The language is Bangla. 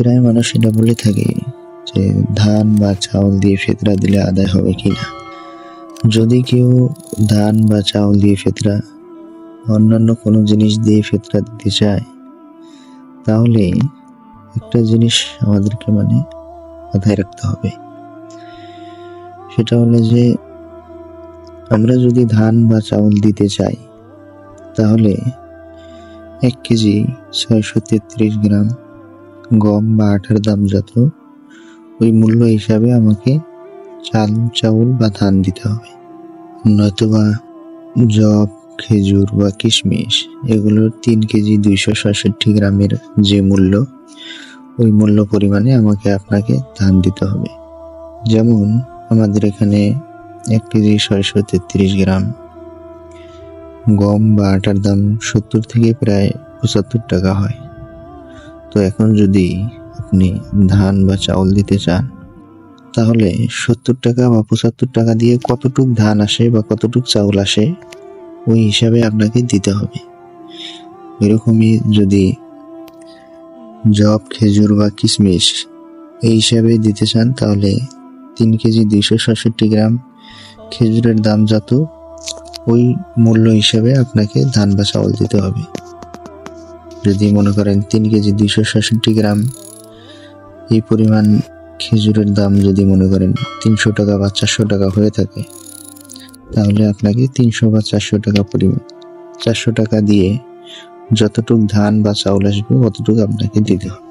প্রায় মানুষ এটা বলে থাকে যে ধান বা চাউল দিয়ে ফিতরা দিলে আদায় হবে কিনা। যদি কেউ ধান বা চাউল দিয়ে ফিতরা অন্যান্য কোনো জিনিস দিয়ে ফিতরা দিতে চায়, তাহলে একটা জিনিস আমাদেরকে মাথায় রাখতে হবে। সেটা হলো যে আমরা যদি ধান বা চাউল দিতে চাই, তাহলে 1 কেজি 633 গ্রাম গম বা আটার দাম যত, ওই মূল্য হিসাবে আমাকে চাউল বা ধান দিতে হবে। নয়তোবা জব, খেজুর বা কিশমিশ এগুলোর 3 কেজি 266 গ্রামের যে মূল্য, ওই মূল্য পরিমাণে আপনাকে ধান দিতে হবে। যেমন আমাদের এখানে 1 কেজি 633 গ্রাম গম বা আটার দাম 70 থেকে প্রায় 75 টাকা হয়। তো এখন যদি আপনি ধান বা চাউল দিতে চান, তাহলে 70 টাকা বা 75 টাকা দিয়ে কতটুক ধান আসে বা কতটুক চাউল আসে, ওই হিসাবে আপনাকে দিতে হবে। এরকমই যদি জব, খেজুর বা কিশমিশ এই হিসাবে দিতে চান, তাহলে 3 কেজি 266 গ্রাম খেজুরের দাম যত, ওই মূল্য হিসাবে আপনাকে ধান বা চাউল দিতে হবে। যদি মনে করেন 3 কেজি 266 গ্রাম এই পরিমাণ খেজুরের দাম যদি মনে করেন 300 টাকা বা 400 টাকা হয়ে থাকে, তাহলে আপনাকে 300 বা 400 টাকা দিয়ে যতটুক ধান বা চাউল আসবে অতটুকু আপনাকে দিতে হবে।